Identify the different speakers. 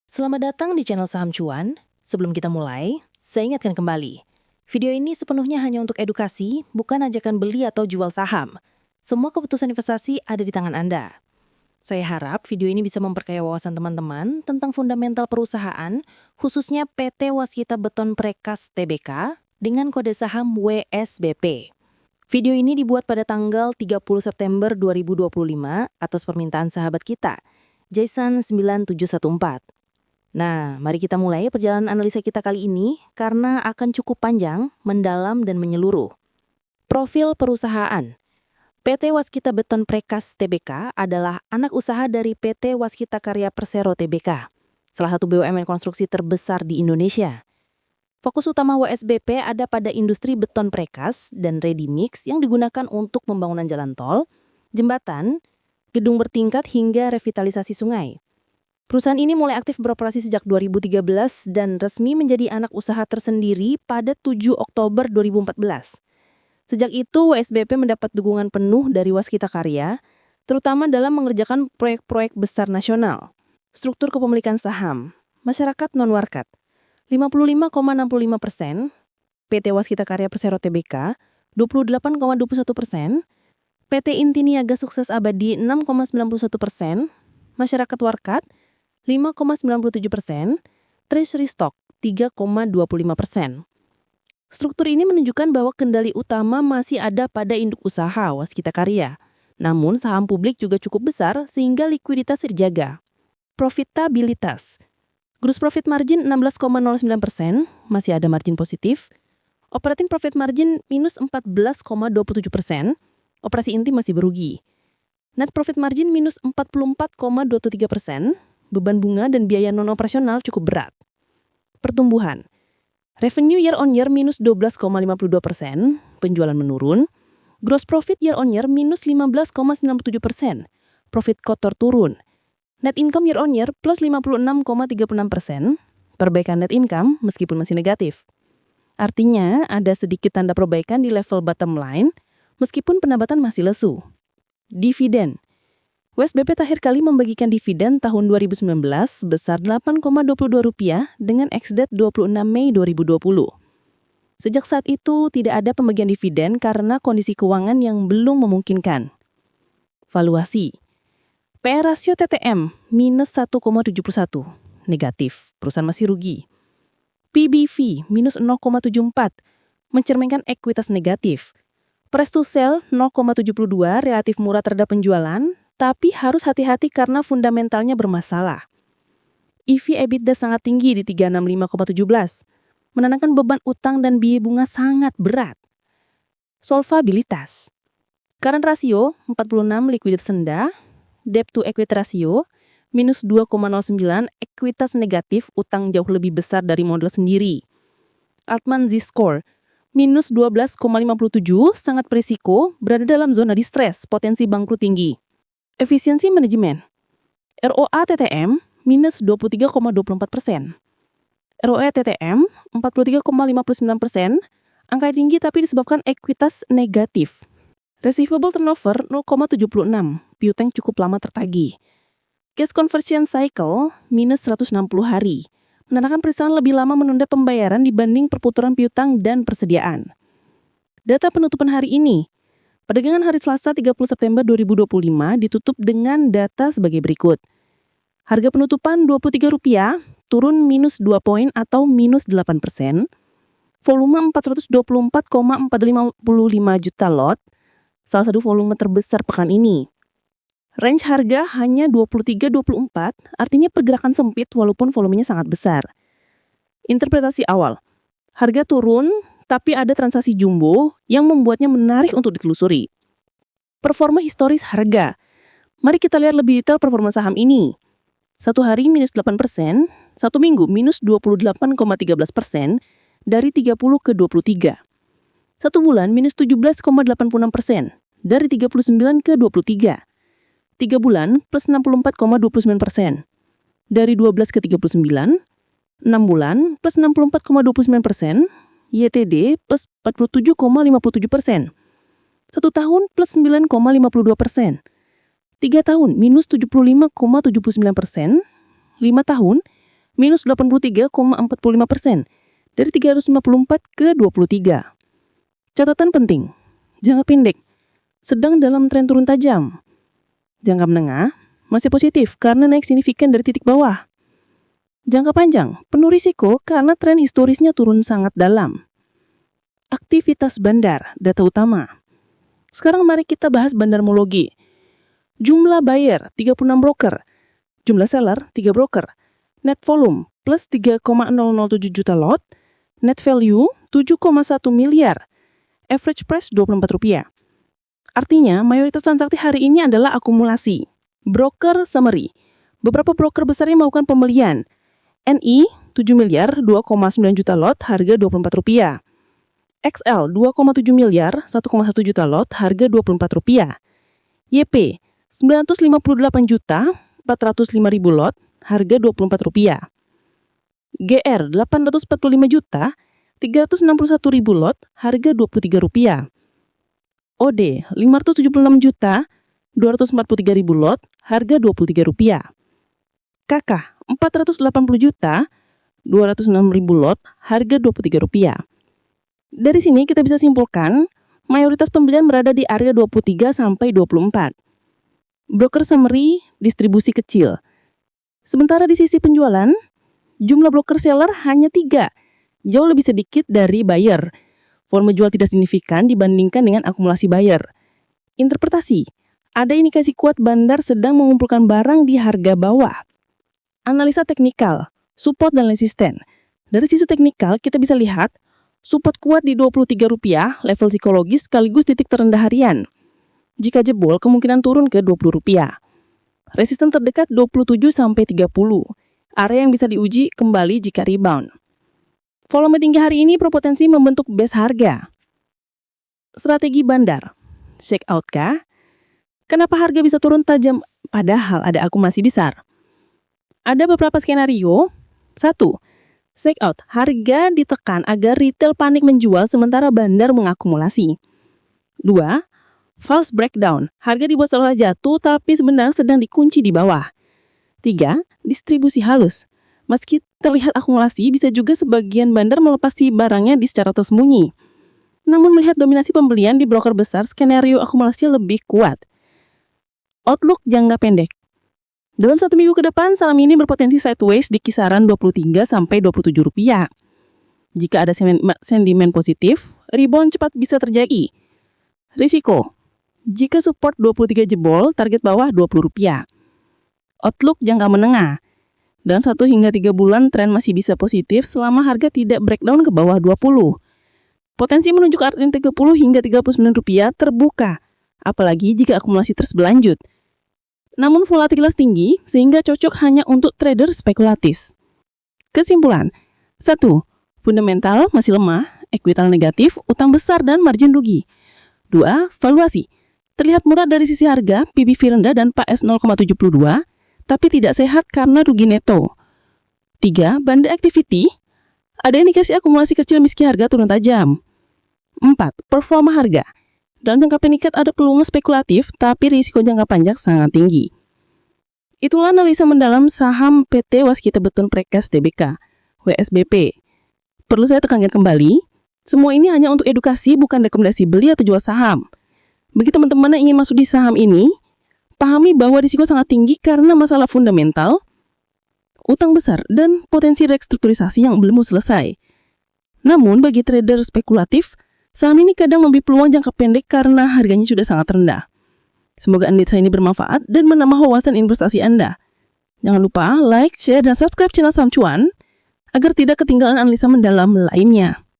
Speaker 1: Selamat datang di channel Saham Cuan. Sebelum kita mulai, saya ingatkan kembali. Video ini sepenuhnya hanya untuk edukasi, bukan ajakan beli atau jual saham. Semua keputusan investasi ada di tangan Anda. Saya harap video ini bisa memperkaya wawasan teman-teman tentang fundamental perusahaan, khususnya PT Waskita Beton Precast Tbk dengan kode saham WSBP. Video ini dibuat pada tanggal 30 September 2025 atas permintaan sahabat kita, Jason 9714. Nah, mari kita mulai perjalanan analisa kita kali ini karena akan cukup panjang, mendalam, dan menyeluruh. Profil perusahaan. PT Waskita Beton Precast Tbk adalah anak usaha dari PT Waskita Karya Persero Tbk, salah satu BUMN konstruksi terbesar di Indonesia. Fokus utama WSBP ada pada industri beton precast dan ready mix yang digunakan untuk pembangunan jalan tol, jembatan, gedung bertingkat hingga revitalisasi sungai. Perusahaan ini mulai aktif beroperasi sejak 2013 dan resmi menjadi anak usaha tersendiri pada 7 Oktober 2014. Sejak itu, WSBP mendapat dukungan penuh dari Waskita Karya, terutama dalam mengerjakan proyek-proyek besar nasional. Struktur kepemilikan saham, masyarakat non-warkat, 55,65%, PT Waskita Karya Persero Tbk, 28,21%, PT Inti Niaga Sukses Abadi 6,91%, masyarakat warkat, 5,97%, treasury stock 3,25%. Struktur ini menunjukkan bahwa kendali utama masih ada pada induk usaha Waskita Karya. Namun saham publik juga cukup besar sehingga likuiditas terjaga. Profitabilitas. Gross profit margin 16,09%, masih ada margin positif. Operating profit margin minus 14,27%, operasi inti masih berugi. Net profit margin minus 44,23%, beban bunga dan biaya non-operasional cukup berat. Pertumbuhan. Revenue year on year minus 12,52%, penjualan menurun. Gross profit year on year minus 15,97%, profit kotor turun. Net income year on year plus 56,36%, perbaikan net income meskipun masih negatif. Artinya ada sedikit tanda perbaikan di level bottom line, meskipun pendapatan masih lesu. Dividen. WSBP terakhir kali membagikan dividen tahun 2019 sebesar Rp8,22 dengan ex-date 26 Mei 2020. Sejak saat itu tidak ada pembagian dividen karena kondisi keuangan yang belum memungkinkan. Valuasi. PE rasio TTM minus 1,71, negatif, perusahaan masih rugi. PBV minus 0,74, mencerminkan ekuitas negatif. Price to sell 0,72 relatif murah terhadap penjualan, tapi harus hati-hati karena fundamentalnya bermasalah. EV/EBITDA sangat tinggi di 365,17, menandakan beban utang dan biaya bunga sangat berat. Solvabilitas. Current ratio 46 likuiditas rendah, debt to equity ratio minus 2,09, ekuitas negatif, utang jauh lebih besar dari modal sendiri. Altman Z-score minus 12,57, sangat berisiko, berada dalam zona distress, potensi bangkrut tinggi. Efisiensi manajemen. ROA TTM minus 23,24%. ROE TTM 43,59%, angka tinggi tapi disebabkan ekuitas negatif. Receivable turnover 0,76, piutang cukup lama tertagih. Cash conversion cycle minus 160 hari, menandakan perusahaan lebih lama menunda pembayaran dibanding perputaran piutang dan persediaan. Data penutupan hari ini. Perdagangan hari Selasa 30 September 2025 ditutup dengan data sebagai berikut. Harga penutupan Rp23, turun minus 2 poin atau minus 8%. Volume 424,455 juta lot, salah satu volume terbesar pekan ini. Range harga hanya 23-24, artinya pergerakan sempit walaupun volumenya sangat besar. Interpretasi awal. Harga turun, tapi ada transaksi jumbo yang membuatnya menarik untuk ditelusuri. Performa historis harga. Mari kita lihat lebih detail performa saham ini. Satu hari minus 8%, satu minggu minus 28,13% dari 30 ke 23. Satu bulan minus 17,86% dari 39 ke 23. 3 bulan plus 64,29% dari 12 ke 39. 6 bulan plus 64,29%, YTD plus 47,57%. 1 tahun plus 9,52%. 3 tahun minus 75,79%. 5 tahun minus 83,45% dari 354 ke 23. Catatan penting, jangka pendek sedang dalam tren turun tajam. Jangka menengah masih positif karena naik signifikan dari titik bawah. Jangka panjang penuh risiko karena tren historisnya turun sangat dalam. Aktivitas bandar, data utama. Sekarang mari kita bahas bandarmologi. Jumlah buyer 36 broker, jumlah seller 3 broker, net volume plus 3,007 juta lot, net value 7,1 miliar, average price Rp24. Artinya, mayoritas transaksi hari ini adalah akumulasi. Broker summary. Beberapa broker besar yang melakukan pembelian. NI 7 miliar 2,9 juta lot harga Rp24. XL 2,7 miliar 1,1 juta lot harga Rp24. YP 958 juta 405 ribu lot harga Rp24. GR 845 juta 361 ribu lot harga Rp23. OD 576 juta 243 ribu lot harga Rp23. KK 480 juta 206 ribu lot harga Rp23. Dari sini kita bisa simpulkan mayoritas pembelian berada di area 23 sampai 24. Broker summary distribusi kecil. Sementara di sisi penjualan, jumlah broker seller hanya 3, jauh lebih sedikit dari buyer. Volume jual tidak signifikan dibandingkan dengan akumulasi buyer. Interpretasi, ada indikasi kuat bandar sedang mengumpulkan barang di harga bawah. Analisa teknikal, support dan resisten. Dari sisi teknikal kita bisa lihat support kuat di Rp23 level psikologis sekaligus titik terendah harian. Jika jebol kemungkinan turun ke Rp20. Resisten terdekat 27 sampai 30. Area yang bisa diuji kembali jika rebound. Volume tinggi hari ini berpotensi membentuk base harga. Strategi bandar. Check out kah? Kenapa harga bisa turun tajam padahal ada akumulasi besar? Ada beberapa skenario. 1. Check out. Harga ditekan agar retail panik menjual sementara bandar mengakumulasi. 2. False breakdown. Harga dibuat seolah jatuh tapi sebenarnya sedang dikunci di bawah. 3. Distribusi halus. Meski terlihat akumulasi, bisa juga sebagian bandar melepasi barangnya secara tersembunyi. Namun melihat dominasi pembelian di broker besar, skenario akumulasi lebih kuat. Outlook jangka pendek. Dalam 1 minggu ke depan, saham ini berpotensi sideways di kisaran Rp23 sampai Rp27. Jika ada sentimen positif, rebound cepat bisa terjadi. Risiko. Jika support 23 jebol, target bawah Rp20. Outlook jangka menengah. Dalam 1 hingga 3 bulan, tren masih bisa positif selama harga tidak breakdown ke bawah 20. Potensi menuju ke area 30 hingga Rp39 terbuka, apalagi jika akumulasi terus berlanjut. Namun volatilitas tinggi sehingga cocok hanya untuk trader spekulatif. Kesimpulan. 1. Fundamental masih lemah, ekuital negatif, utang besar dan margin rugi. 2. Valuasi. Terlihat murah dari sisi harga, PBV rendah dan PAS 0,72, tapi tidak sehat karena rugi neto. 3. Bandar activity. Ada indikasi akumulasi kecil meski harga turun tajam. 4. Performa harga. Dalam jangka pendek ada peluang spekulatif, tapi risiko jangka panjang sangat tinggi. Itulah analisa mendalam saham PT Waskita Beton Precast Tbk, WSBP. Perlu saya tekankan kembali, semua ini hanya untuk edukasi, bukan rekomendasi beli atau jual saham. Bagi teman-teman yang ingin masuk di saham ini, pahami bahwa risiko sangat tinggi karena masalah fundamental, utang besar, dan potensi restrukturisasi yang belum selesai. Namun bagi trader spekulatif, saham ini kadang memberi peluang jangka pendek karena harganya sudah sangat rendah. Semoga analisa ini bermanfaat dan menambah wawasan investasi Anda. Jangan lupa like, share, dan subscribe channel Saham Cuan agar tidak ketinggalan analisa mendalam lainnya.